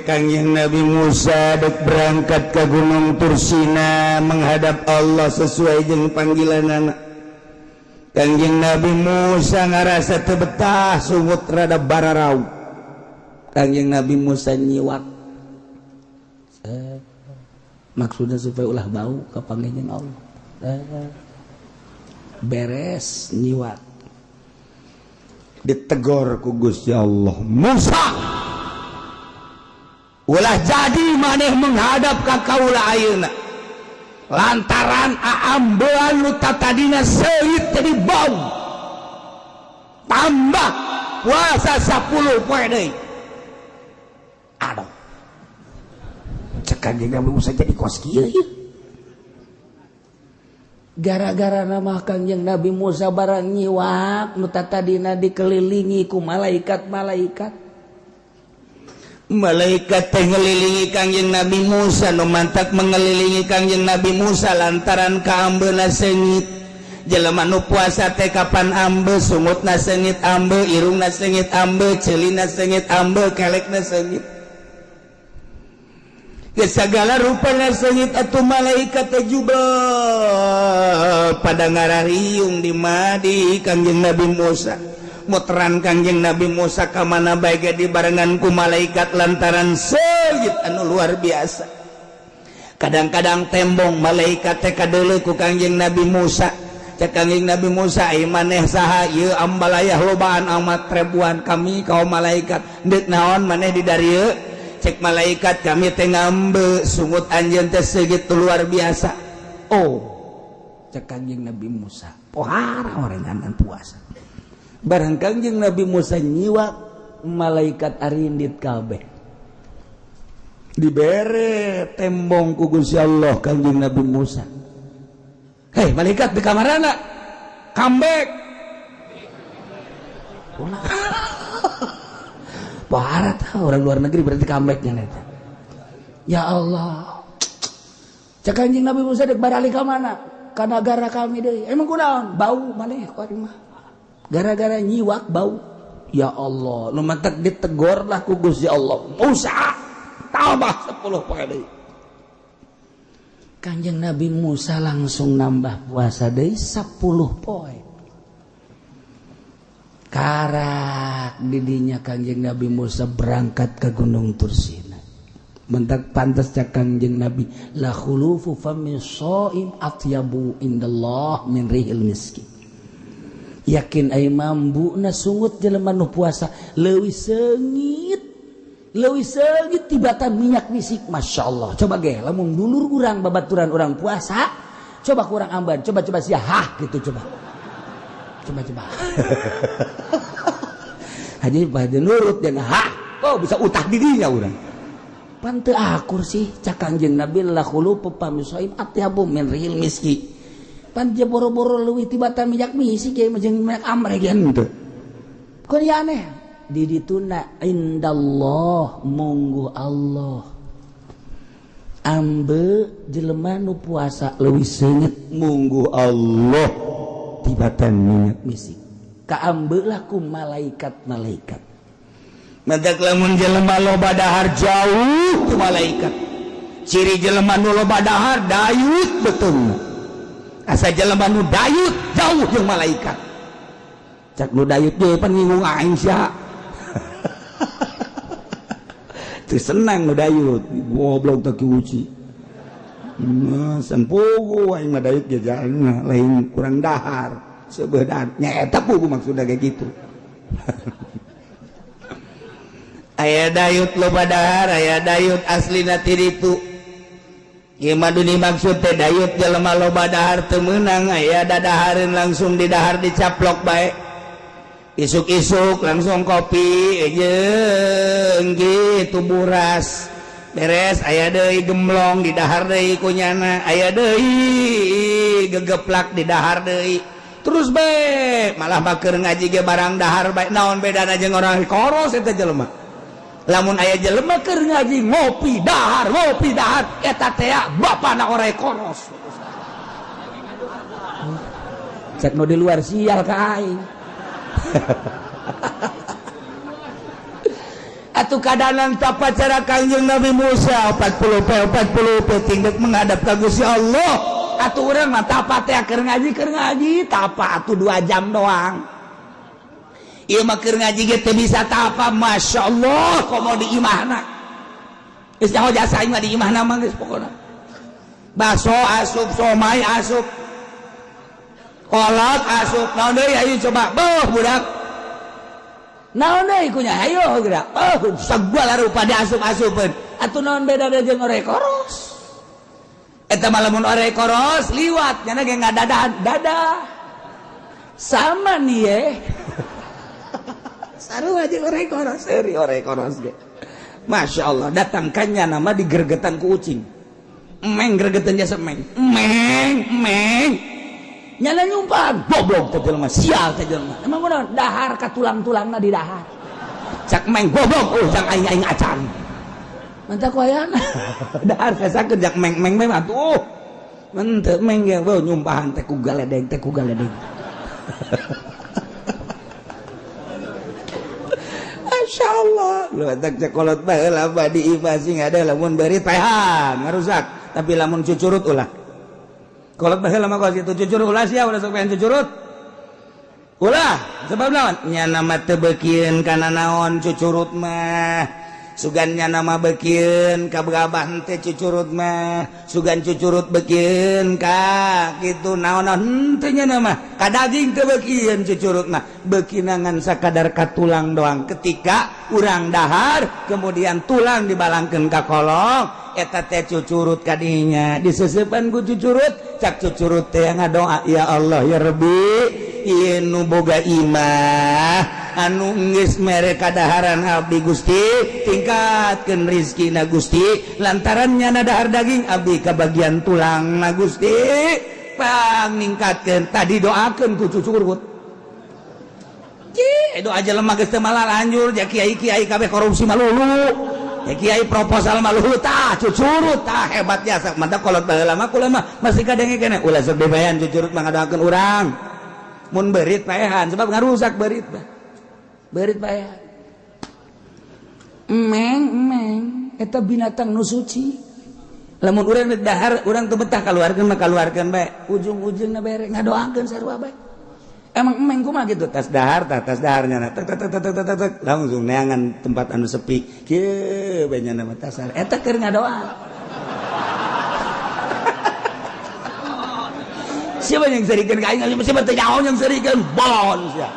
Kangjeng Nabi Musa dek berangkat ke Gunung Tursina menghadap Allah sesuai jeung panggilan anak. Kangjeng Nabi Musa ngarasa teu betah sungut rada bararau. Kangjeng Nabi Musa nyiwak. Maksudnya supaya ulah bau ka panggihna Allah. Beres nyiwak. Ditegor ku Gusti Allah, Musa, ulah jadi maneh menghadap ka kaula ayeuna lantaran aambean lu tadina seuit jadi bau, tambah puasa 10 poe deui. Aduh, cek Kangjeng Nabi Musa jadi kos kieu gara-gara nama Kangjeng Nabi Musa barang nyiwak nu tadina dikelilingi ku malaikat-malaikat. Malaikat teh ngelilingi Kangjeng Nabi Musa, nu mantak mengelilingi Kangjeng Nabi Musa lantaran kaambeuna seungit. Jelema nu puasa teh kapan ambe, sungutna seungit ambe, irungna seungit ambe, ceulina seungit ambe, kelekna seungit. Segala rupanya seungit atuh malaikat teh juga pada ngarariung di madi Kangjeng Nabi Musa. Muteran Kangjeng Nabi Musa ka mana bae ge dibarengan ku malaikat lantaran seungit anu luar biasa. Kadang-kadang tembong malaikat teh kadeuleu ku Kangjeng Nabi Musa. Cek Kangjeng Nabi Musa, "Ai maneh saha ieu ambalayah lobaan amat ribuan kami kaum malaikat. Deuk naon maneh di darieu?" Cek malaikat, "Kami teh ngambe sungut anjeun teh segitu luar biasa." Oh, cek Kangjeng Nabi Musa, pohara orenganan puasa. Barang Kangjeng Nabi Musa nyiwak, malaikat arindit kabeh. Dibere tembong ku Gusti Allah Kangjeng Nabi Musa. "Hei malaikat di kamarana, comeback." Parah tau orang luar negeri berarti comebacknya neta. Ya Allah, cek Kangjeng Nabi Musa dek barali ka mana? Ka nagara kami deui. Emang kunaon? Bau maneh ku ari mah. Gara-gara nyiwak bau. Ya Allah, nu mantak ditegor lah ku Gusti Allah. Musa, tambah 10 poe deui. Kangjeng Nabi Musa langsung nambah puasa deui 10 poe. Karak didinya Kangjeng Nabi Musa berangkat ke Gunung Tursina. Mentak pantas cak Kangjeng Nabi, la khulufu fami shaim atyabu indallah min rihil miski. Yakin ai mambuna sungut jelema nu puasa leuwih seungit tibatan minyak misik. Masya Allah. Coba ge lamun dulur urang babaturan urang puasa, coba kurang amban, coba sia hah gitu coba. Coba. Haji pada nurut dan oh bisa utah dirinya urang. Pan teu akur sih cak Kangjeng Nabi la khulu pami shaim atyabu min rihil miski. Pan je boro-boro leuwih tibatan minyak misik ge jeung minyak amre ge henteu. Kun ya aneh di dituna indallah munggu Allah. Ambe jelema nu puasa leuwih seungit munggu Allah tibatan minyak misik. Kaambelah ku malaikat-malaikat. Madak lamun jelema loba dahar jauh ku malaikat. Ciri jelema nu loba dahar dayut betul. Asa jelema nu dayut jauh jeung malaikat. Cak nu dayut ge pan ngingung aing sia. Teu senang nu dayut, goblok teu kiuci. San pugu aing mah dayut ge jarang lain kurang dahar. Sebenarnya nyata pugu maksudnya kayak gitu. Aya dayut loba dahar, aya dayut aslina ti ditu. Ieu mah duni maksud teh dayut jelema loba dahar teu meunang, aya dadahareun langsung di dahar dicaplok bae. Isuk-isuk langsung kopi jeung gitu buras. Beres aya deui gemblong di dahar deui kunyana, aya deui gegeplak di dahar deui. Terus bae malah bakeur ngaji ge barang dahar bae. Naon bedana jeung orang koros eta jelema? Lamun aya jelema keur ngaji ngopi dahar eta teh bapana orang koros. Cek nu di luar sial ka aing. atuh kadanan tapa cara Kangjeng Nabi Musa 40 tingkat menghadap ka Gusti Allah. Atuh urang mah tapa teh keur ngaji tapa atuh 2 jam doang. Ieu mah keur ngaji ge teu bisa tapa masyaallah komo di imahna. Geus nyaho jasa mah di imahna mah geus pokona. Baso asup, somai asup. Kolot asup, naon deui ayo coba. Beuh budak. Naon deui kunya hayo geura. Sagala rupa diasup-asupkeun. Atuh naon beda jeung orek koros? Eta mah lamun orek koros liwat nya ge ngadadah. Sama nih ye. Sarua jeung orek koros, eri orek koros ge. Masyaallah datangkannya nama digergetan ku ucing. Emeng gregetan jasa emeng. Nyala nyumpah goblok teh jelema sial teh jelema. Emang kunaon dahar ka tulang-tulangna di dahar. Cak meng goblok cak aing acan. Mantap ku ayana. Dahar sasakeun jak meng mah atuh. Mun teu meng ge nyumpahan teh ku galedeng. Masyaallah. Lu tak cekolot bae lah di imah sing ada lamun beurit paehan ngarusak. Tapi lamun cucurut ulah. Kolot baheula mah kos kitu cucurut ulah sia ulah sok pengen cucurut. Ulah sebab naon? Nya nama teu beukieun kana naon cucurut mah. Sugan nya nama beukieun ka begabah teh cucurut mah. Sugan cucurut beukieun ka kitu naon-naon henteu nya nama. Ka daging teu beukieun cucurut mah. Beukina ngan sakadar ka tulang doang. Ketika urang dahar kemudian tulang dibalangkeun ka kolong eta teh cucurut kadinya diseusepan ku cucurut cak cucurut teh ngadoa ya Allah ya Rabbi ieu nu boga imah anu geus mere kadaharan abdi Gusti tingkatkeun rezekina Gusti lantaran nyana dahar daging abdi ka bagian tulangna Gusti paningkatkeun tadi doakeun ku cucurut doa jelema geus teu malah lanjur ja kiai-kiai kabeh korupsi malulu ya kiai proposal malulu tah cucurut tah hebat jasa mantap kolot baheula mah kula mah masih kadenge keneh ulah sok bebayan cucurut mah ngadoakeun urang mun beurit paehan sebab ngarusak beurit paehan emeng eta binatang nu suci lamun urang dahar urang teu betah kaluarkeun mah kaluarkeun bae ujung-ujungna bere ngadoakeun sarua bae emang emeng kumaha gitu tas daharnya tek langsung neangan tempat anu sepi kieu bae nya nama tasar eta keur ngadoa siapa yang serikeun ka aing siapa teh nyaho yang serikeun bon sia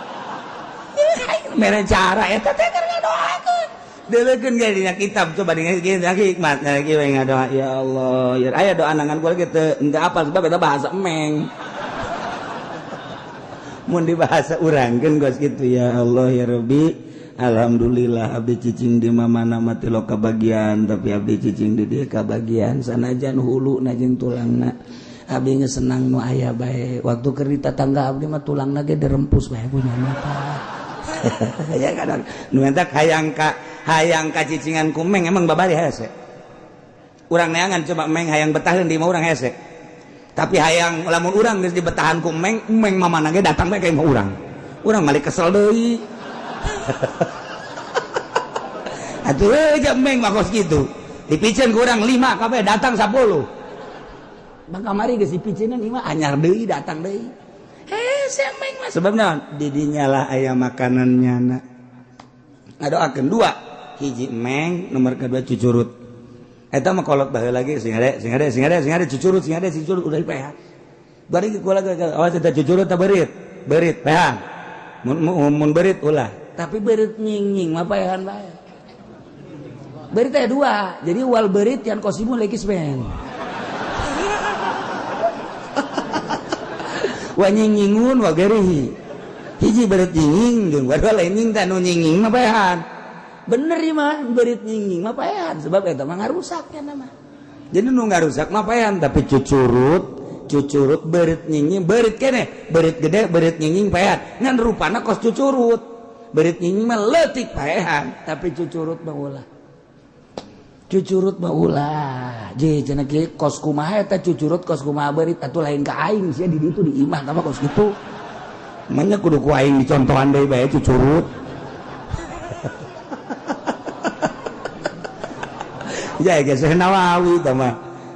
mere cara eta teh keur ngadoakeun deuleukeun ge dina kitab coba dengan hikmatna kieu bae ngadoa ya Allah ya aya doa nangan kula ge teu apal sebab eta bahasa emeng mun dibahasa urangkeun gos kitu ya Allah ya Rabbi alhamdulillah abdi cicing di mana mah teh lo kabagian tapi abdi cicing di dieu kabagian sanajan huluna jeung tulangna abdi geus senang nu aya bae waktu keur di tatangga abdi mah tulangna ge dirempus bae punya mata ya kadang nu eta hayang ka cicingan ku meng emang babari hese urang neangan coba meng hayang betaheun di mah urang hese tapi hayang lamun urang geus dibetahan ku meng mamana ge datang bae ka imah urang malik kesel deui atuh aja meng mah kos kitu dipicen ku urang 5 kabeh datang 10 bang kamari geus dipiceunan imah anyar deui datang deui hese meng mah sebab naon di dinya lah aya makanannya na ngadoakeun 2 hiji meng nomor kedua cucurut eta mah kolot baheula lagi sing ada cucurut udah dipehan bari kula awas eta cucurut teh beurit pehan mun beurit ulah tapi beurit nying mah pehan bae beurit teh 2 jadi wal beurit yan kosimu lagi sepen wa nyingingun wa gerihi hiji beurit nyinging jeung wadua lain nying teh nu nyinging mah pehan bener ya mah beurit nyinging mah paehan sebab eta mah ngarusak nya mah jadi nu ngarusak mah paehan tapi cucurut beurit nyinging beurit keneh beurit gede beurit nyinging paehan ngan rupana kos cucurut beurit nyinging mah leutik paehan tapi cucurut mah ulah je cenah kieu kos kumaha eta cucurut kos kumaha beurit atuh lain ka aing sia di ditu di imah tah kos kitu manya kudu ku aing dicontohan deui bae cucurut ya guys Nawawi mah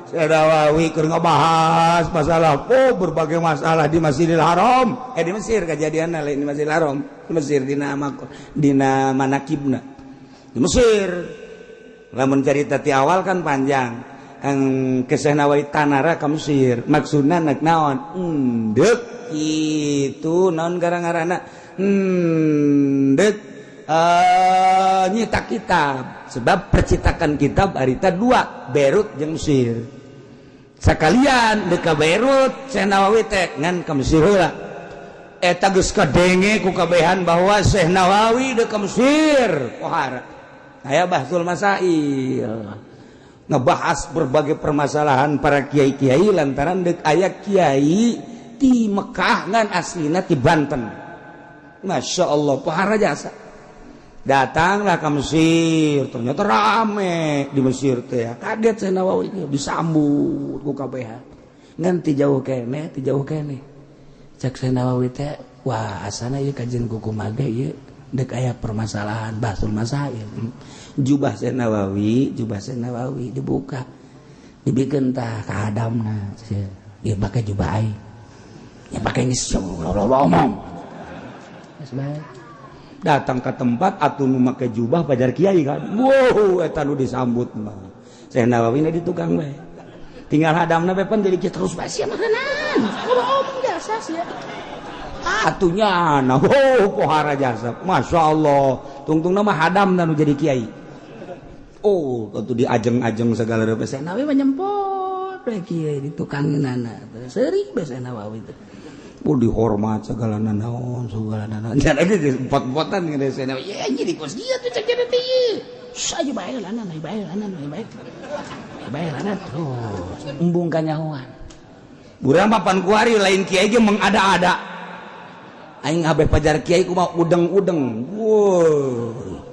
Nawawi keur ngabahas masalah berbagai masalah di Masjidil Haram di Mesir kejadianna lain di Masjidil Haram di Mesir dina manakibna di Mesir lamun cerita ti awal kan panjang ang Syekh Nawawi tanara ka Mesir maksudna nak naon endek itu naon gara-garana endek nyita kitab sebab percetakan kitab harita 2 Beirut jeung Mesir sakalian dek ka Beirut Syekh Nawawi teh ngan ka Mesir heula eta geus kadenge ku kabehan bahwa Syekh Nawawi dek ka Mesir pohara aya bahsul masail ngebahas berbagai permasalahan para kiai-kiai lantaran dek aya kiai di Mekah ngan aslina ti Banten Masya Allah pohara jasa datanglah ke Mesir ternyata rame di Mesir teh ya kaget Syekh Nawawi disambut ku kabehan ngan ti jauh kene cek Syekh Nawawi teh wah asana ieu kajian ku kumaha ieu dek aya permasalahan bahsul masail jubah Syekh Nawawi dibuka dibikeun tah ka hadamna ieu make jubah aing ya pakai geus ngomong geus bae datang ke tempat atuh nu make jubah pajar kiai kan wow eta nu disambut mah Syekh Nawawi na di tukang bae tinggal hadamna bae pan jadi terus bae sia makanan ngomong jasa sia atunya nah pohara jasa Masya Allah tungtungna mah hadamna nu jadi kiai atuh diajeng-ajeng segala rupa Syekh Nawawi mah nyempot bae kiai di tukang nana seuring bae Syekh Nawawi teh dihormat segala naon jangan lagi empot-empotan gitu Syekh Nawawi ya jadi kos dia tuh cek jadi teh saya bae lanan terus embung kanyahoan urang papan kuari lain kiai ge mengada-ada aing habeh pajar kiai kumaha udeng-udeng woi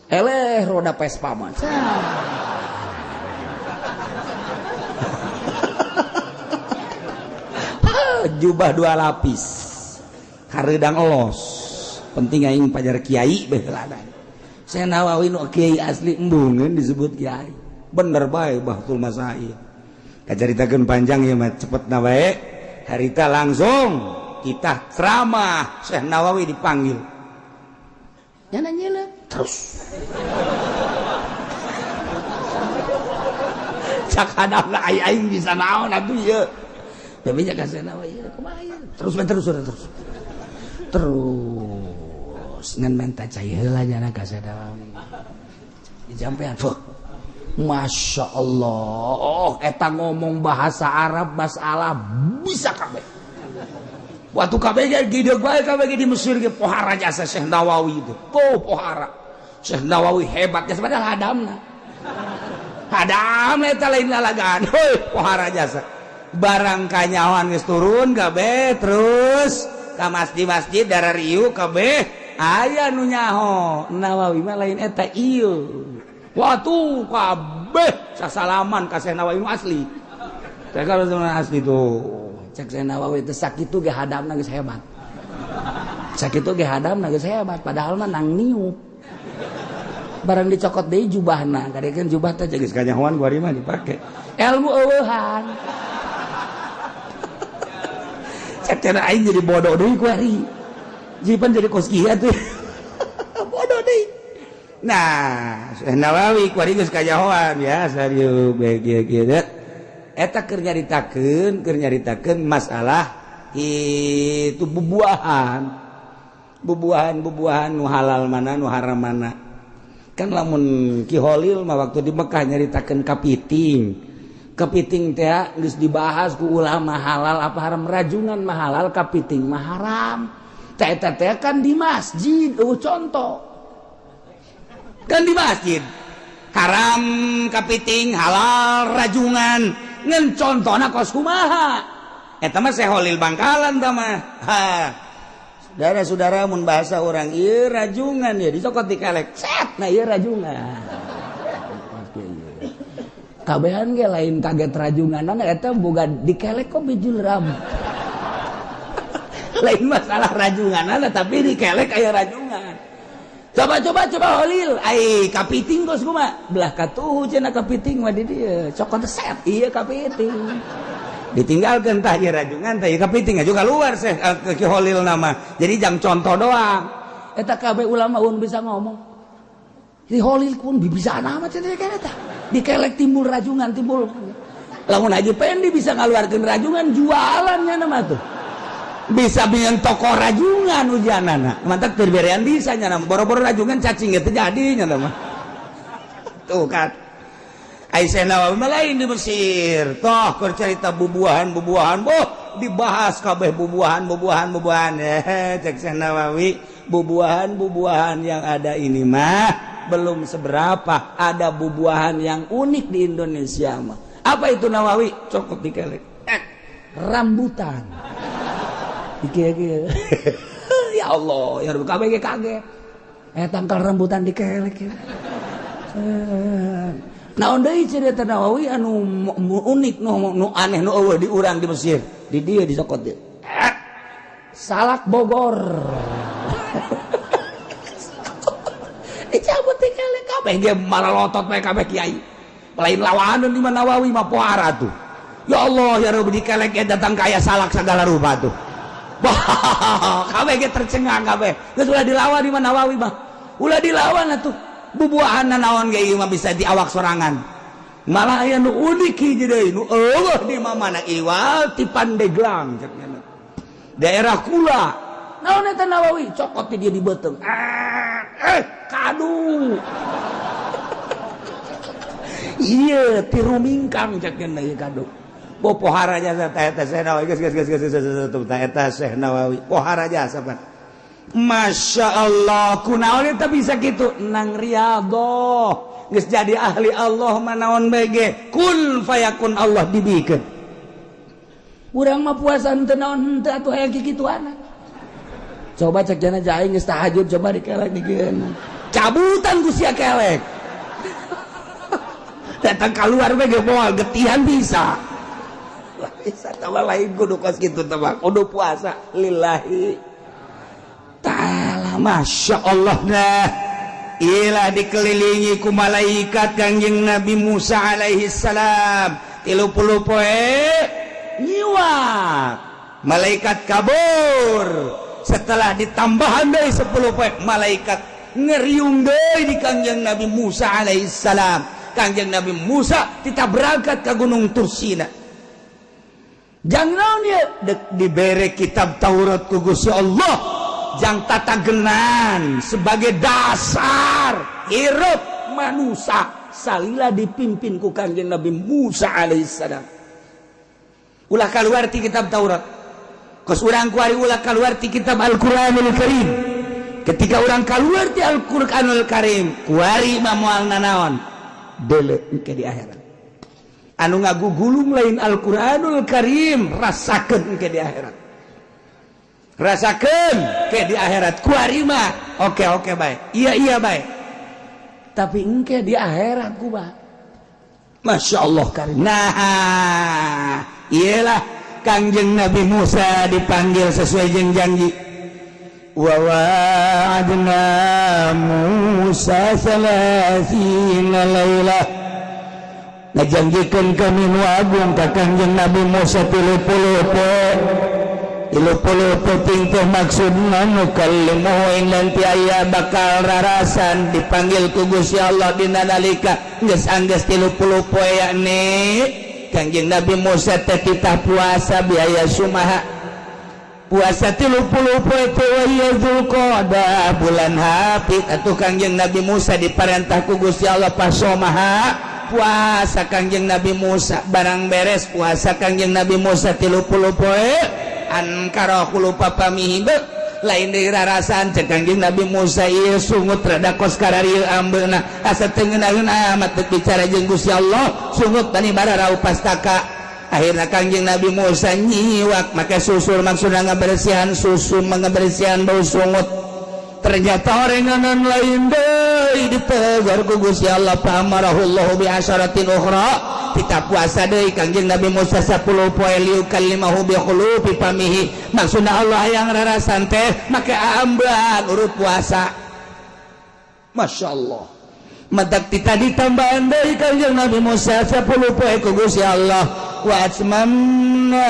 eleh roda Vespa mah jubah 2 lapis karedang elos penting aing pajar kiai beulana Syekh Nawawi nu kiai asli embungeun disebut kiai bener bae bahtul masail kacaritakeun panjang ieu mah cepetna bae harita langsung kita ceramah Syekh Nawawi dipanggil nyana terus cak hadapna aing bisa naon atuh ieu tapi jaga Syekh Nawawi terus ngan menta cai heula jana ka Syekh Nawawi dijampean Masya Allah eta ngomong bahasa Arab masalah bisa kabeh waktu kabeh gideug bae kabeh di Mesir ge pohara jasa Syekh Nawawi itu pohara Syekh Nawawi hebat jasa padahal hadamna eta lain lalagaan heuh pohara jasa barang kanyawan geus turun kabeh terus ka masjid dara riu kabeh aya nu nyaho Nawawi mah lain eta ieu watu kabeh sasalaman ka Syekh Nawawi nu asli teh kalau asli tuh cek Syekh Nawawi teh sakitu ge hadamna geus hebat sakitu ge hadamna geus hebat padahal mah nang niup barang dicokot deui jubahna kadekeun jubah teh geus kanyahoan kuari mah dipake ilmu eueuhan cek aing jadi bodoh deui ku ari jipan jadi kos kieu tuh bodoh deui nah Syekh Nawawi ku ari geus kajahoan ya sarieu bae kieu eta keur nyaritakeun masalah itu bubuahan nu halal mana nu haram mana kan lamun Ki Holil mah waktu di Mekah nyaritakeun kepiting teh geus dibahas ku ulama halal apa haram rajungan mah halal kepiting mah haram teh kan di masjid contoh kan di masjid haram kepiting halal rajungan ngan contohna kos kumaha eta mah Syekh Holil Bangkalan tah mah saudara-saudara mun bahasa orang ieu rajungan ya dicokot dikelek set nah ieu rajungan kabehan ge lain kaget rajunganan eta boga dikelek kok bijul ram lain masalah rajunganan tapi dikelek aya rajungan coba Holil kapiting bos mah belah katuh cenah kapiting mah di dieu cokot set iya kapiting ditinggalkeun tah ieu rajungan tah ieu kapiting juga keluar seh ke Holil nama jadi jang contoh doang eta kabeh ulama un bisa ngomong di Holil pun bisa nama cenah eta dikelek timbul rajungan timbul lamun Haji Pendi bisa ngaluarkeun rajungan jualannya nama tuh bisa bikin toko rajungan ujanana mantap terberean bisa nyana boro-boro rajungan cacing itu jadinya nama tuh kan Aisyah Nawawi lain di Mesir toh keur cerita bubuahan boh dibahas kabeh bubuahan cek Syekh Nawawi bubuahan yang ada ini mah belum seberapa ada bubuahan yang unik di Indonesia mah apa itu Nawawi cokot dikelek rambutan ya Allah ya Rabbi kabeh kaget tangkal rambutan dikelek ya naon deui cerita Nawawi anu unik nu aneh nu eueuh di urang di Mesir di dieu disokot dieu salak Bogor dicabut dikelek kabeh ge malolotot we kabeh kiai lain lawanan di Nawawi mah pohara tuh ya Allah ya Rabbi dikelek datang kaya salak segala rupa tuh kabeh ge tercengang kabeh geus ulah dilawan di mana Nawawi mah ulah dilawan atuh bubuahanna naon ge ieu mah bisa diawak sorangan malah aya nu unik hiji deui nu eueuh di mana iwal ti Pandeglang daerah Kula naon eta Nawawi cokot ti dia di beuteung kadu iya ti rumingkang cek ieu kadu pohara jasa eta Syekh Nawawi geus eta Syekh Nawawi pohara jasa pan Masya Allah kunaon eta bisa kitu nang riyadhah geus jadi ahli Allah manaon bege kun fayakun Allah dibikeun urang mah puasa henteu naon henteu atuh aya kikituana coba cek jana jaing geus tahajud coba dikelek dikeun cabutan ku sia kelek datang keluar bege moal getihan bisa tawa lain kudu kos gitu teman kudu puasa lillahi ta'ala Masya Allah dah ilah dikelilingi ku malaikat kanjeng Nabi Musa alaihi salam 30 poe nyiwak malaikat kabur setelah ditambahan dari 10 poe malaikat ngeriung deui di kanjeng Nabi Musa alaihi salam kanjeng Nabi Musa kita berangkat ke Gunung Tursina jangan dia diberi kitab Taurat ku Gusti Allah jang tatagenan sebagai dasar hirup manusia salila dipimpin ku kanjeng Nabi Musa alaihissalam ulah kaluar ti kitab Taurat kos urang kuari ulah kaluar ti kitab Al-Qur'anul Karim ketika urang kaluar ti Al-Qur'anul Karim kuari mah moal nanaon deuleu engke di akhirat anu ngagugulung lain Al-Qur'anul Karim rasakeun ke di akhirat rasakeun ke di akhirat kuari mah oke bae iya bae tapi engke di akhirat ku mah Masya Allah Karim nah iyalah kanjeng Nabi Musa dipanggil sesuai jeung janji wa wa'adna Musa 30 lailah ngajanggikeun kami nu agung ka kanjeng Nabi Musa 30 penting teh maksudna nu kallimuhu nanti aya bakal rarasan dipanggil ku Gusti Allah dina nalika geus anggeus 30 poe yakni kanjeng Nabi Musa teh titah puasa biaya sumaha puasa 30 poe teh ieu Zulqa'dah bulan hapit atuh kanjeng Nabi Musa diparentah ku Gusti Allah pasomaha puasa kanjeng Nabi Musa barang beres puasa kanjeng Nabi Musa 30 poe an karo lupa pamihib lain deui rarasan cek kanjeng Nabi Musa ieu sungut rada kos kararieu ambeuna asa teu ngeunaheun amat teu bicara jeung Gusti Allah sungut bani bararau pastaka akhirna kanjeng Nabi Musa nyiwak make susul maksudna ngabersihan susu ngabersihan bau sungut ternyata orenganan lain deui ditegur ku Gusti Allah pamarahullahu bi asyaratin ukhra kita puasa deui kanjeng Nabi Musa 10 poe liu kalimahu bi khulufi pamihi maksudna Allah yang rarasan teh make amban urut puasa Masya Allah matak kita ditambahan dari kanjeng Nabi Musa 10 poe ku Gusti Allah wa atmamna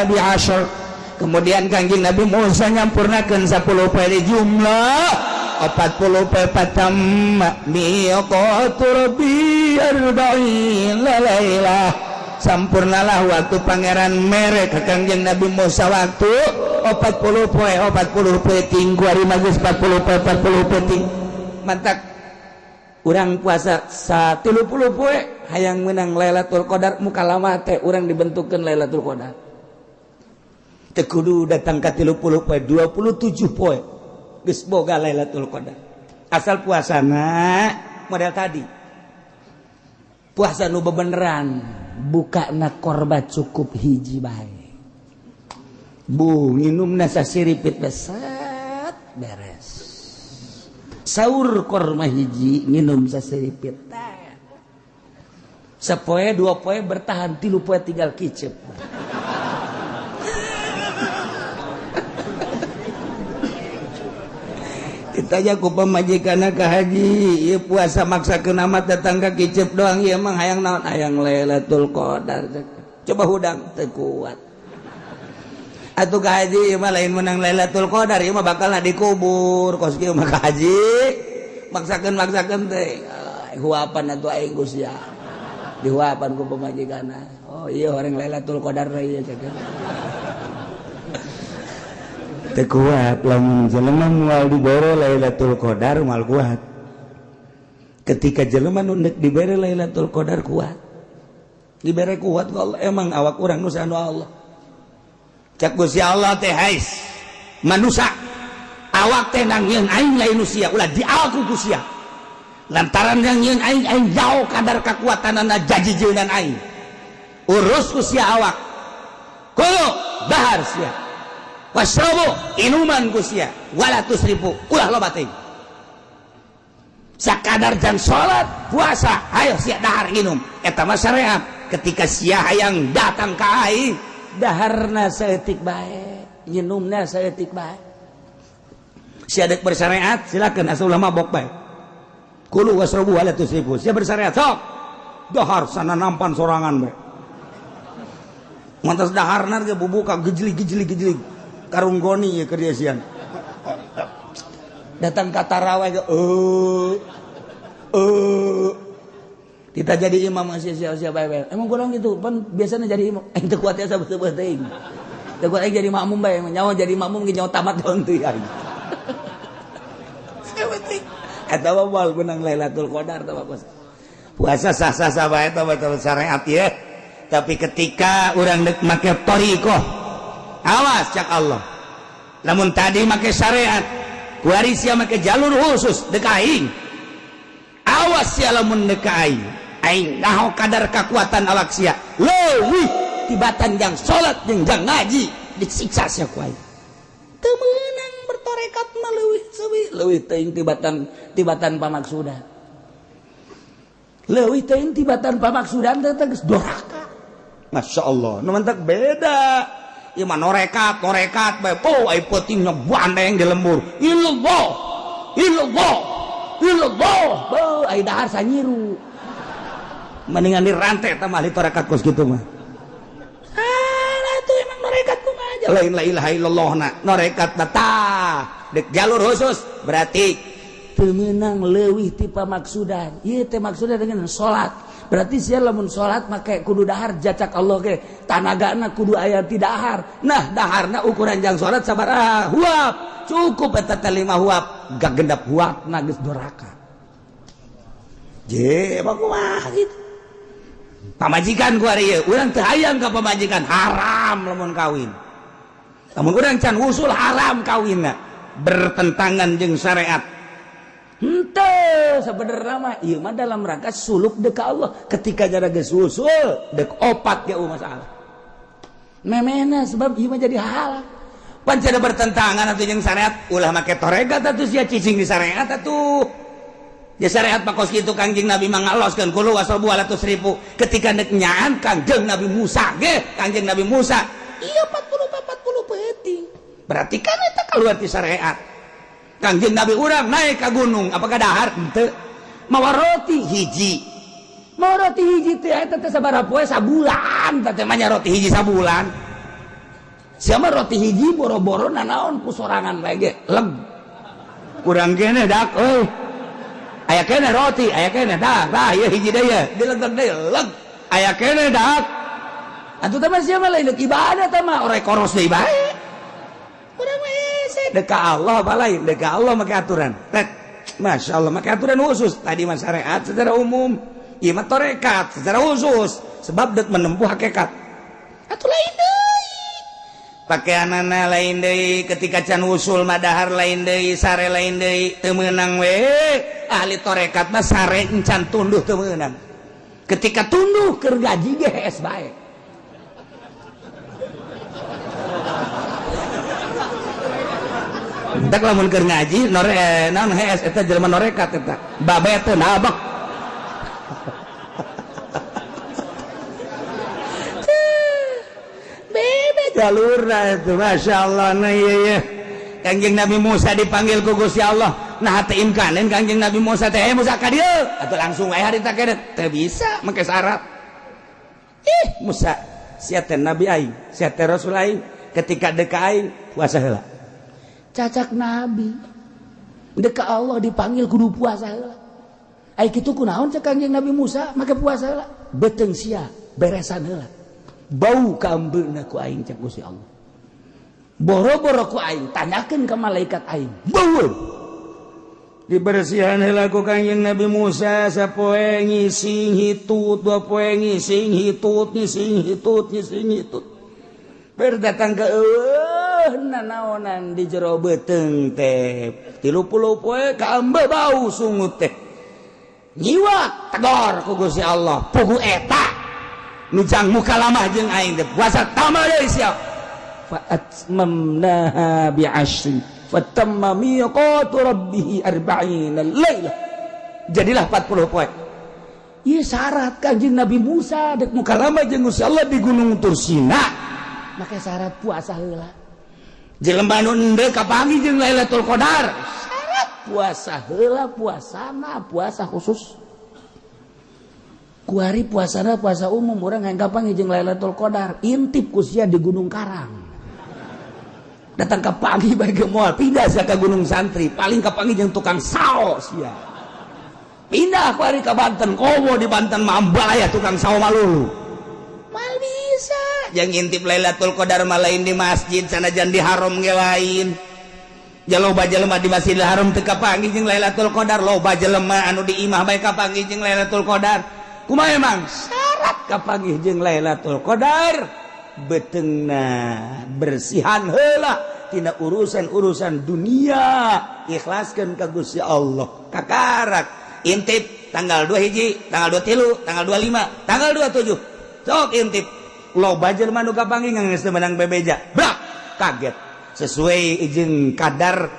bi asyr. Kemudian kanjeng Nabi Musa nyampurnakeun 10 poe di jumlah 40 poe patamma miqatu rabbi 40 lailah. Sampurnalah waktu pangeran mere ke kanjeng Nabi Musa waktu 40 poe tinggu hari magis 40 poe ting mantak urang puasa 30 poe hayang menang Lailatul Qadar muka lama teh urang dibentukkeun Lailatul Qadar teu kudu datang ka 30 poe 27 poe geus boga Lailatul Qadar asal puasana model tadi puasa nu bebeneran buka na korba cukup hiji bae bu nginumna sasiripit besat beres sahur korma hiji nginum sasiripit sapoe 2 poe bertahan 3 poe tinggal kicep ditanya ku pamajikanna ka haji ieu puasa maksakeun amat datang ka kicep doang ieu mah hayang naon hayang Lailatul Qadar coba hudang teu kuat atuh ka haji ieu mah lain menang Lailatul Qadar ieu mah bakalna dikubur kos kieu mah ka haji maksakeun teh huapan atuh aing Gusti ya dihuapan ku pamajikanna oh ieu horeng Lailatul Qadar ieu ceuk teu kuat lamun jelema moal dibere Lailatul Qadar moal kuat ketika jelema nu neuk dibere Lailatul Qadar kuat dibere kuat ku Allah emang awak urang nu sanu Allah cak Gusti Allah teh hais manusia awak teh nang nyieun aing lain usia ulah dialku ku sia lantaran yang nyieun aing jauh kadar kakuatanana jajijeunan aing urus ku sia awak kulo dahar sia wasrobu inuman kusia wala tusrifu ulah loba teuing sakadar jang salat puasa hayo sia dahar inum eta mah syariat ketika sia hayang datang ka aing daharna saeutik bae nginumna saeutik bae sia deuk bersyariat silakeun asa ulama mabok bae kulu wasrobu wala tusrifu sia bersyariat sok dahar sana nampan sorangan bae mantas daharna ge bubuka gejlig karunggoni ya kerjasian datang ke tarawih kita jadi imam siapa emang kurang gitu pan biasanya jadi imam teu kuat ya sabeuh teuing teu kuat jadi makmum bae nyawa jadi makmum ge nyawa tamat daun teu ya eta wal menang Lailatul Qadar tah puasa sah-sah bae tah betul syariat ya tapi ketika urang deuk make thariqah awas cak Allah namun tadi make syariat kuari sia make jalur khusus deuk aing awas sia lamun deuk aing naho kadar kekuatan awak sia leuwih tibatan jang salat jeung jang ngaji disiksa sia ku aing teu meunang bertorekat mah leuwih teuing tibatan pamaksudan leuwih teuing tibatan pamaksudan teh geus doraka Masya Allah nu mantak beda ieu mah norekat bae po ai peutingna bandeng di lembur illallah beuh ai dahar sanyiru mendingan dirantai tah mah ditorekat kos kitu mah atuh emang norekat kumaha aja lain la ilaha illallah na norekat tah dek jalur khusus berarti teu meunang leuwih ti pamaksudan ieu teh maksudna dengan salat berarti sia lamun salat make kudu dahar jacak Allah ge tanagana kudu aya ti dahar nah daharna ukuran jang salat sabaraha huap cukup eta teh 5 huap gagendap huapna geus doraka je kumaha gitu pamajikan ku ari ieu urang teu hayang ka pamajikan haram lamun kawin lamun urang can usul haram kawinna bertentangan jeung syariat henteu sabenerna mah ieu mah dalam rangka suluk deuk ka Allah ketika jara geus usul deuk opat ge masalah memena sebab ieu mah jadi halal pan cenah bertentangan atuh jeung syariat ulah make toregat atuh sia cicing di syariat atuh ya syariat mah kos kitu Kangjeng Nabi mah ngaloskeun kulu wasrobu wala tusrifu ketika deuk nyaan Kangjeng Nabi Musa ge Kangjeng Nabi Musa ieu 40 peuting berarti kan eta kaluar ti syariat Kangjeng Nabi urang naik ke gunung apakah dahar henteu mawa roti hiji teh eta teh sabaraha poe sabulan teh mah nya roti hiji sabulan sia mah roti hiji boro-boro nanaon ku sorangan bae ge leg urang kene dak euy aya kene roti aya kene dah ieu hiji deui ye dilegeg deui leg aya kene dak atuh teh mah sia mah lain ibadah teh mah orek koros deui bae urang mah deka Allah balain deka Allah make aturan Masya Allah make aturan khusus tadi mah syariat secara umum ieu mah tarekat secara khusus sebab dek menempuh hakikat atuh lain deui pakaianana lain deui ketika can usul madahar lain deui sare lain deui teu meunang we ahli tarekat mah sare encan tunduh teu meunang ketika tunduh keur gaji ge hees bae tak lamun keur ngaji naon hees eta jelema norekat eta babe teh nabek beda jalurna itu Masya Allah nah iya Kangjeng Nabi Musa dipanggil ku Gusti Allah nah teu imkaneun Kangjeng Nabi Musa teh Musa ka dieu atuh langsung wae harita kene teu bisa make syarat Musa sia teh nabi aing sia teh rasul aing ketika deka aing puasa heula cacak nabi deka Allah dipanggil kudu puasa heula ai kitu kunaon cek Kangjeng Nabi Musa make puasa heula beuteung sia beresan heula bau ka ambeuna ku aing cek Gusti Allah boro-boro ku aing tanyakeun ka malaikat aing bau dibersihan heula ku Kangjeng Nabi Musa sapoe ngising hitut dua poe ngising hitut berdatang ke nanaonan di jero beuteung teh 30 poe ka ambe bau sungut teh nyiwat tegor ku Gusti Allah pugu eta nu jang muka lamah jeung aing teh puasa tamal deui sia fa atmamnaha bi asyrin fatamma miqatu rabbih 40 lailah jadilah 40 poe ieu syarat Kanjeng Nabi Musa dek muka lamah jeung Gusti Allah di Gunung Tursina make syarat puasa heula jelema nu endeu kapanggih jeung Lailatul Qadar syarat puasa heula puasana puasa khusus kuari puasana puasa umum urang hayang kapanggih jeung Lailatul Qadar intip ku sia di Gunung Karang datang kapanggih bae ge moal pindah sia ka Gunung Santri paling kapanggih jeung tukang sao sia pindah kuari ka Banten komo di Banten mambal aya tukang sao malulu mal bisa yang intip Lailatul Qadar mah lain di masjid sanajan di haram ge lain jaloba jelema di Masjidil Haram teu kapanggih jeung Lailatul Qadar loba jelema anu di imah bae kapanggih jeung Lailatul Qadar kumaha emang syarat kapanggih jeung Lailatul Qadar beteungna bersihan heula tina urusan-urusan dunia ikhlaskeun ka Gusti Allah kakarak intip tanggal 2 hiji tanggal 23 tanggal 25 tanggal 27 sok intip loba jelema nu kapanggih geus teu meunang bebeja brak kaget sesuai jeung kadar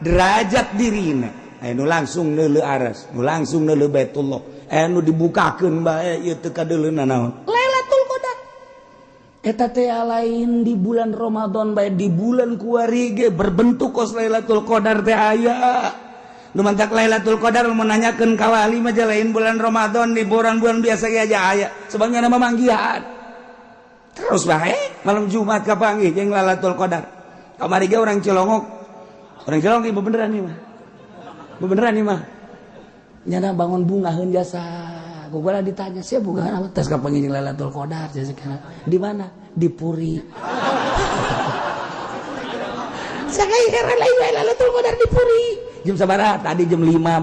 derajat dirina anu langsung neuleuh aras nu langsung neuleuh Baitullah anu dibukakeun bae ieu teu kadeuleuna naon Lailatul Qadar eta teh lain di bulan Ramadan bae di bulan kuari ge berbentuk kos Lailatul Qadar teh aya nu mantak Lailatul Qadar menanyakeun ka wali mah lain bulan Ramadan di bulan biasa ge aja aya sebabnya nama manggihan terus bae malam Jumat kapanggih jeung Lailatul Qadar kamari ge orang Cilongok ieu beneran nih mah nyana bangun bungaheun jasa gugula ditanya sia bungaheun apa tes kapanggih jeung Lailatul Qadar jasikana di mana di Puri sakay heran lain Lailatul Qadar di Puri jam sabaraha tadi jam 5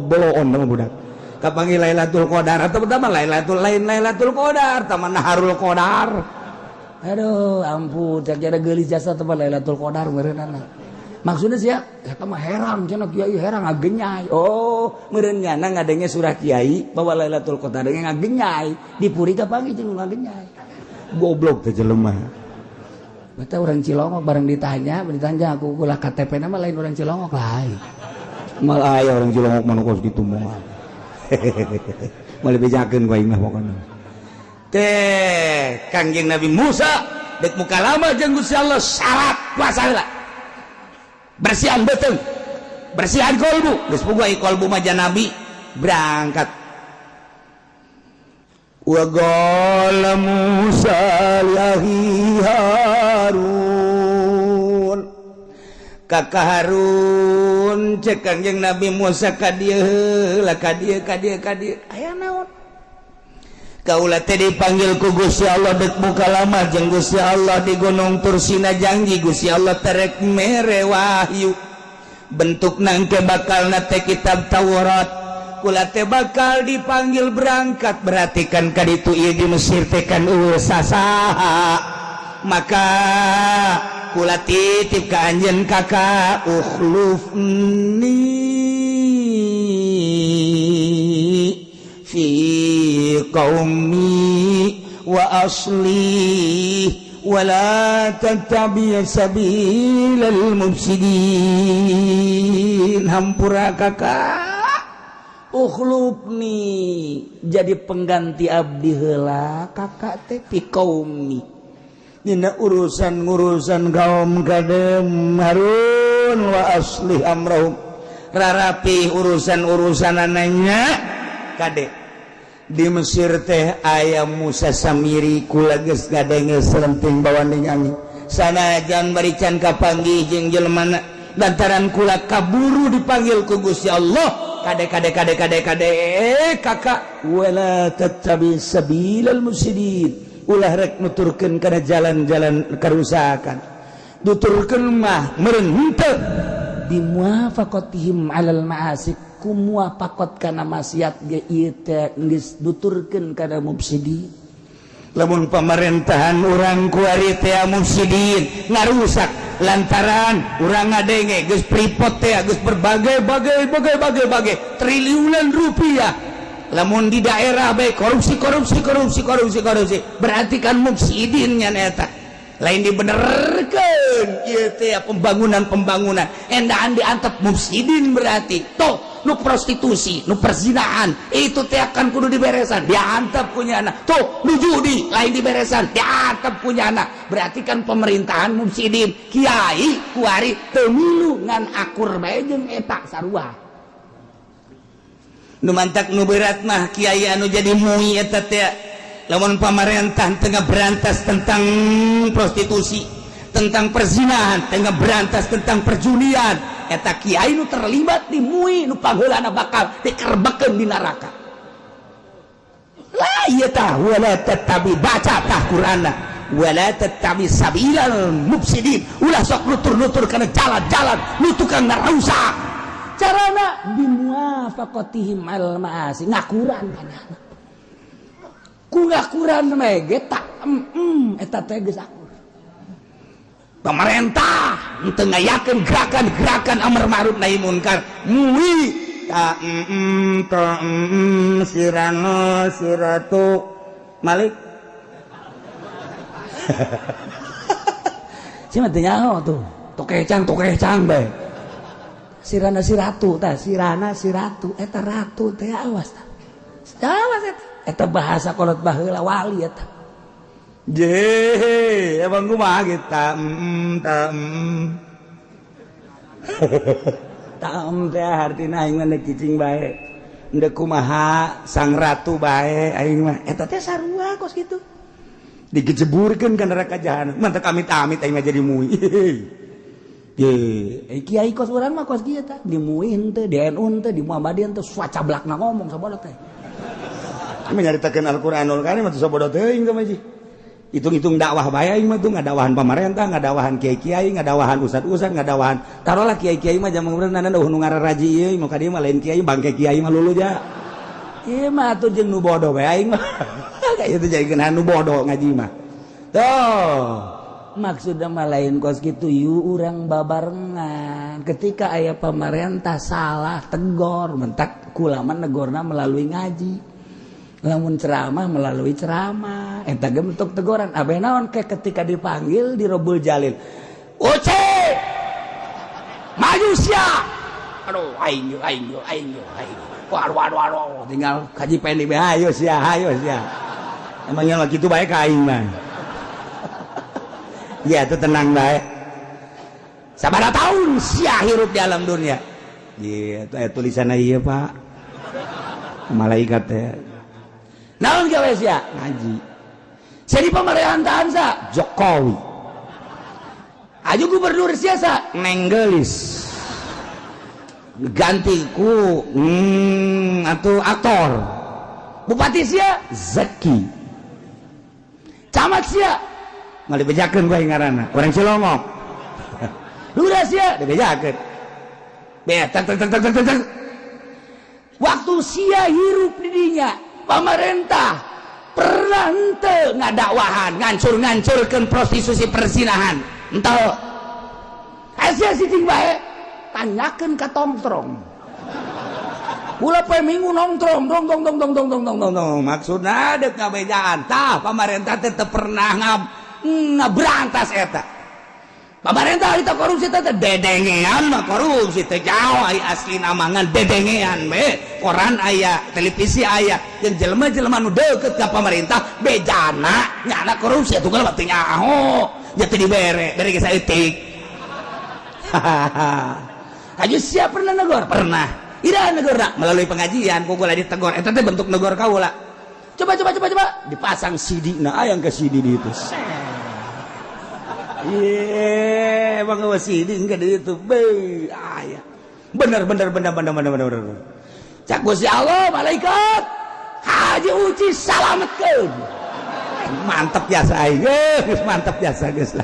boloon mah budak kapanggih Lailatul Qadar atau pertama Lailatul Qadar taman Naharul Qadar aduh ampun cak jada geulis jasa teman Lailatul Qadar meureunana maksudnya sia eta mah heran cenah kiai heran ngagenyai oh meureun ngana ngadenge surah kiai bahwa Lailatul Qadar ngagenyai di Puri kapanggih jeung ngagenyai goblok teh jelema eta urang Cilongok bareng ditanya aku ulah KTP na mah lain urang Cilongok lain mal aya urang Cilongok mah kos kitu moal mal bejakeun ku aing mah pokona teh Kangjeng Nabi Musa dek muka lama jeung Gusti Allah syarat puasa heula bersihan beuteung bersihan kolbu geus boga kolbu maja nabi berangkat wa qala Musa lihi Harun kakak Harun cek Kangjeng Nabi Musa ka dieu heula ka dieu aya naon kaula teh dipanggil ku Gusti Allah dek buka lama jeung Gusti Allah di Gunung Tursina janji Gusti Allah terek mere wahyu bentukna engke bakalna teh kitab Taurat kula teh bakal dipanggil berangkat berarti kan kaditu ieu di Mesir teh kan saha maka kula titip ka anjeun kakak ukhlufni fi qaumi wa asli wa la tattabi' sabilal mufsidin hampura kakak ukhlufni jadi pengganti abdi heula kakak teh fi qaumi dina urusan kaum kadem Harun wa asli amrahum rarapi urusan ananya kade di Mesir teh aya Musa Samiri kula geus gadenge selenting bawaning angin sanajan barican kapanggih jeung jelemana lantaran kula kaburu dipanggil ku Gusti Allah kade kakak wala tattabi sabilal mufsidin ulah rek nuturkeun kana jalan-jalan karusakan nuturkeun mah meureun henteu bimuafaqatihim alal ma'asik kumuafaqat kana maksiat ge ieu teh geus nuturkeun kana mufsidin lamun pamerintahan urang kuari teh mufsidin ngarusak lantaran urang ngadenge geus pripot teh geus berbagai triliunan rupiah lamun di daerah bae korupsi berarti kan mufsidin nya eta lain dibenerkeun ieu teh pembangunan endaan diantep mufsidin berarti toh nu prostitusi nu perzinahan itu teh akan kudu diberesan diantep punyana tuh nu judi lain diberesan diantep punyana berarti kan pemerintahan mufsidin kiai kuari teu milu ngan akur bae jeung eta sarua nu mantak nu berat mah kiai anu jadi mui eta teh lamun pamarentah tengah berantas tentang prostitusi tentang perzinahan tengah berantas tentang perjudian eta kiai nu terlibat di mui nu pangheulana bakal dikerbekeun di neraka la ieu tah wala tattabi baca tah Qur'anna wala tattabi sabilal mufsidin ulah sok nutur-nutur kana jalan-jalan nu tukang ngarusak carana bimuafaqatihim al ma'asi ngakuran kana ku ngakuran mah ge tak eta teh geus akur pemerintah teu ngayakeun gerakan amar ma'ruf nahi munkar mui ta sirano siratu Malik cima teu nyaho tuh tokecang bae sirana siratu tah sirana siratu eta ratu teh awas tah eta bahasa kolot baheula wali eta je emang kumaha kita teh artina aing mah cicing bae endeu kumaha sang ratu bae aing mah eta teh sarua kos kitu digejeburkeun ka neraka jahanam mantep amit-amit aing mah jadi mui ye kiai kos urang mah kos kieu tah di mui henteu di NU henteu di Muhammadiyah henteu suacablakna ngomong sabodot teh menyaritakeun Al-Qur'anul Karim atuh sabodot teuing sama ji hitung-hitung dakwah bae aing mah tuh ngadawahan pamarentah ngadawahan kiai-kiai ngadawahan ustad-ustad ngadawahan tarolah kiai-kiai mah jaman urang nana nu ngararaji ieu mah ka dieu mah lain kiai bangke kiai mah lulu ja ieu mah atuh jeung nu bodoh bae aing mah ka ieu teh jadikeun nu bodoh ngaji mah tuh maksudna mah lain kos kitu yu urang babarengan ketika aya pamarentah salah tegor mentak kula mah negorna melalui ngaji lamun ceramah melalui ceramah eta ge bentuk teguran abeh naon ke ketika dipanggil di Robul Jalil Uce maju sia aduh aing waduh tinggal kaji pendek bae hayo sia emangnya mah kitu bae ka aing mah ya itu tenang bae sabaraha tahun sia hirup di alam dunia Iya, tulisan iya Pak. Malaikat ya. Naon gawe sia? Ngaji. Saya di pemerintahan sa Jokowi. Aju gubernur siasa Nenggelis. Ganti ku atau aktor. Bupati sia Zaki. Camat sia nggak dibejakeun bae ngaranna. Orang Cilongok. Lurah sia dibejakeun. Betak. Waktu sia hirup di dinya pemerintah pernah henteu ngadakwahan ngancur-ngancurkeun prostitusi persinahan henteu sia sicing bae tanyakeun ka tongtrong ulah poe minggu nongtrong dong maksudna deuk ngabejaan tah pemerintah teh teu pernah ngabrantas eta. Pemerintah itu korupsi teh dedengean mah korupsi teh jauh aya asli namangan dedengean we koran aya televisi aya jeung jelema-jelema nu deukeut ka pemerintah bejana nyana korupsi atuh geus teu nyaho nya teu dibere bere ge saeutik. Aju siap pernah negor pernah ira negorna melalui pengajian kugula ditegor eta teh bentuk negor kaula coba dipasang CD-na aya ke CD di itu. Iya, bang wasidi enggak itu, ayah. Bener. Cak Gusti Allah, malaikat, haji uji salametkeun. Mantap biasa, guys, mantap biasa, guys lah.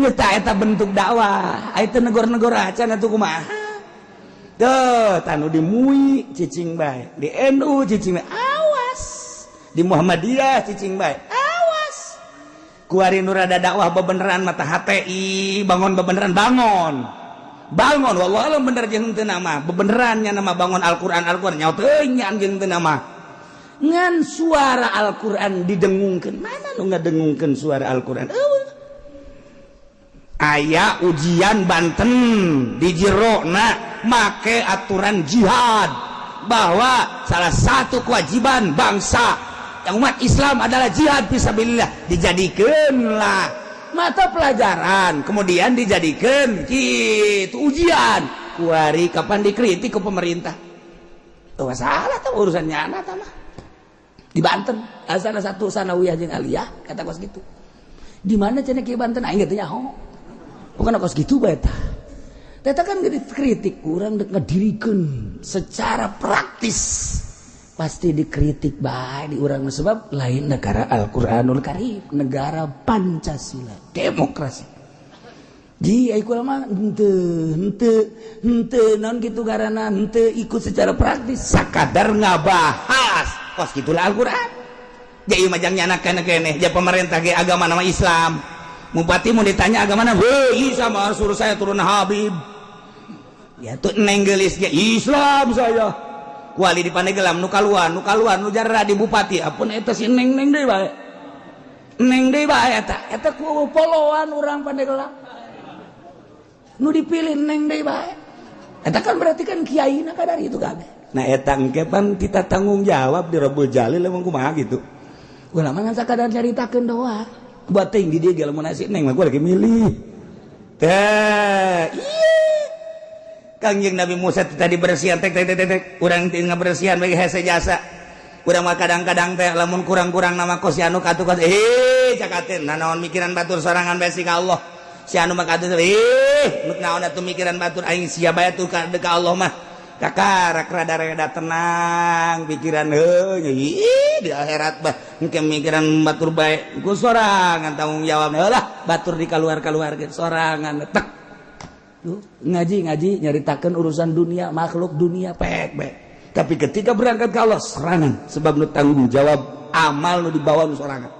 Eta bentuk dakwah, itu negor-negor acan atuh kumaha. Tuh, tanu di MUI cicing bae, di NU cicing bae, awas. Di Muhammadiyah cicing bae. Kuari nurada dakwah bebeneran mata HTI bangun bebeneran bangun wallah alam bener jeung teu nama bebenerannya nama bangun Al-Qur'an nyaho teuing nyan jeung teu nama ngan suara Al-Qur'an didengungkeun mana nu ngadengungkeun suara Al-Qur'an aya ujian Banten di jerona make aturan jihad bahwa salah satu kewajiban bangsa yang umat Islam adalah jihad fisabilillah dijadikeunlah mata pelajaran kemudian dijadikan kitu ujian kuari kapan dikritik ke pemerintah tuh masalah tuh urusannya anak mah di Banten asal satu sanawiyah jeung aliyah kata kos gitu di mana cenah ki Banten aing teh nyaho bukan kos gitu bae tah eta kan kritik urang dek ngadirikeun secara praktis pasti dikritik baik di orang sebab lain negara Al-Quranul Karim negara Pancasila demokrasi di aku lama ente non gitu karena ente ikut secara praktis sakadar ngabahas kos gitulah Al-Quran jadi majang nyanak kene ya pemerintah ge agama nama Islam bupati mau ditanya agama mana weh sama suruh saya turun Habib ya tuh nenggelis ge Islam saya wali di Pandeglang nu kaluan nu jarra di bupati apun eta si neng deui bae eta ku poloan urang Pandeglang nu dipilih neng deui bae eta kan berarti kan kiaina kadari itu kabeh nah eta engke pan kita tanggung jawab di Rabbul Jalil emang kumaha gitu ulah mah ngan sakadar caritakeun doa buat teuing di dieu ge lamun si neng mah gua lagi milih teh Kangjeng Nabi Musa tadi bersihan tek urang teu ngabersihan bagi hese jasa urang mah kadang-kadang teh lamun kurang-kurang nama kos si anu katuh cakaten naon mikiran batur sorangan bae ka Allah si anu mah katuh naon atuh mikiran batur aing sia bae tuh ka Allah mah kakarak rada tenang pikiran di akhirat bah engke mikiran batur bae ku sorangan tanggung jawab lah batur di kaluar-kaluar sorangan tek ngaji nyaritakan urusan dunia makhluk dunia pek tapi ketika berangkat ke Allah serangan sebab nu tanggung jawab amal nu dibawa nu sorangan